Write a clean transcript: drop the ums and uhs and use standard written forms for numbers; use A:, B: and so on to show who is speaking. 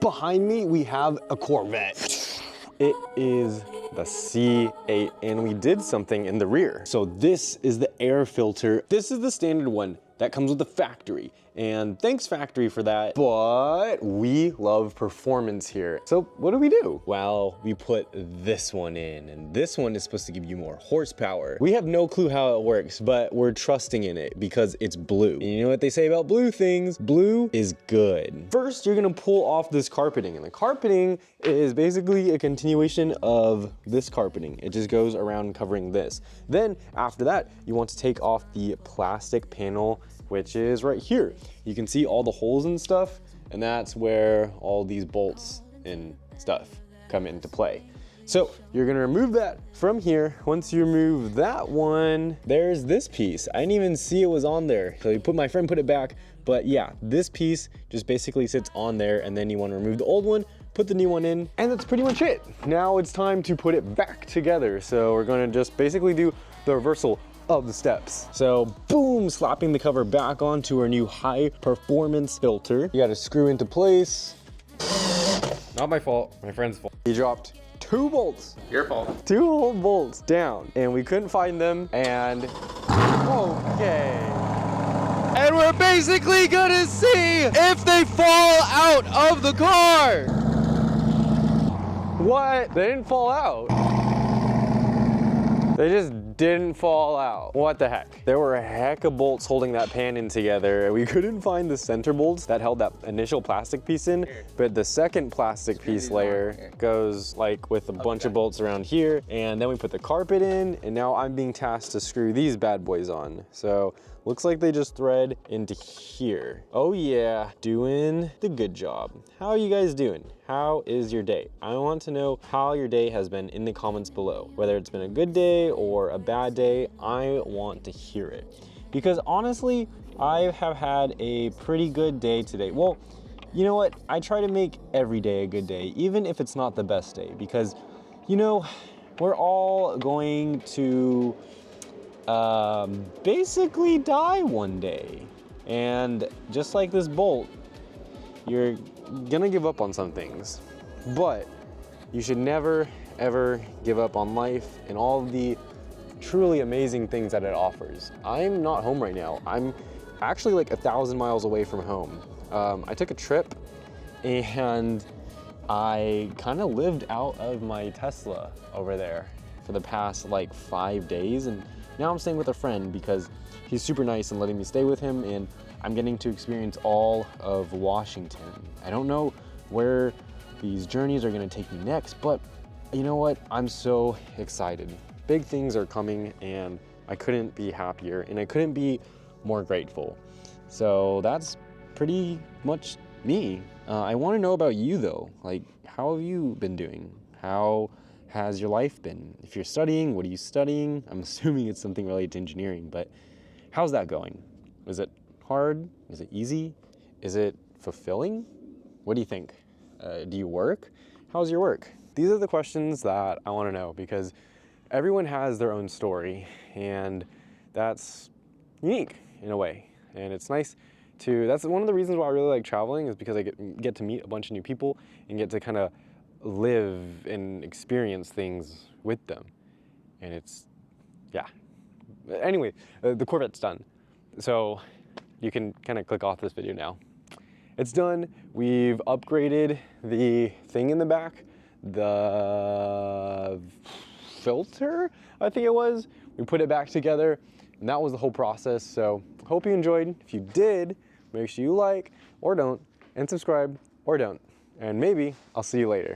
A: Behind me, we have a Corvette. It is the C8, and we did something in the rear. So this is the air filter. This is the standard one that comes with the factory. And thanks factory for that, but we love performance here. So what do? Well, we put this one in, and this one is supposed to give you more horsepower. We have no clue how it works, but we're trusting in it because it's blue. And you know what they say about blue things? Blue is good. First, you're gonna pull off this carpeting, and the carpeting is basically a continuation of this carpeting. It just goes around covering this. Then after that, you want to take off the plastic panel, which is right here. You can see all the holes and stuff, and that's where all these bolts and stuff come into play. So you're gonna remove that from here. Once you remove that one, there's this piece. I didn't even see it was on there. So my friend put it back, but yeah, this piece just basically sits on there, and then you wanna remove the old one, put the new one in, and that's pretty much it. Now it's time to put it back together. So we're gonna just basically do the reversal of the steps. So boom, slapping the cover back onto our new high performance filter. You gotta screw into place.
B: Not my fault, my friend's fault.
A: He dropped 2 bolts.
B: Your fault.
A: 2 whole bolts down, and we couldn't find them, and okay. And we're basically gonna see if they fall out of the car. What? They didn't fall out. They just didn't fall out. What the heck? There were a heck of bolts holding that pan in together. We couldn't find the center bolts that held that initial plastic piece in, but the second plastic piece layer goes like with a bunch of bolts around here, and then we put the carpet in, and now I'm being tasked to screw these bad boys on. So looks like they just thread into here. Oh yeah, doing the good job. How are you guys doing? How is your day? I want to know how your day has been in the comments below. Whether it's been a good day or a bad day, I want to hear it. Because honestly, I have had a pretty good day today. Well, you know what? I try to make every day a good day, even if it's not the best day. Because, you know, we're all going to basically die one day. And just like this bolt, you're gonna give up on some things, but you should never ever give up on life and all the truly amazing things that it offers. I'm not home right now. I'm actually like 1,000 miles away from home. I took a trip and I kind of lived out of my Tesla over there for the past like 5 days, and now I'm staying with a friend because he's super nice and letting me stay with him, and I'm getting to experience all of Washington. I don't know where these journeys are gonna take me next, but you know what? I'm so excited. Big things are coming, and I couldn't be happier, and I couldn't be more grateful. So that's pretty much me. I wanna know about you though. Like, how have you been doing? How has your life been? If you're studying, what are you studying? I'm assuming it's something related to engineering, but how's that going? Is it hard? Is it easy? Is it fulfilling? What do you think? Do you work? How's your work? These are the questions that I want to know, because everyone has their own story, and that's unique in a way. And it's nice to, that's one of the reasons why I really like traveling, is because I get to meet a bunch of new people and get to kind of live and experience things with them. And it's, yeah. Anyway, the Corvette's done. So you can kind of click off this video now. It's done. We've upgraded the thing in the back, the filter, I think it was. We put it back together, and that was the whole process. So hope you enjoyed. If you did, make sure you like or don't, and subscribe or don't. And maybe I'll see you later.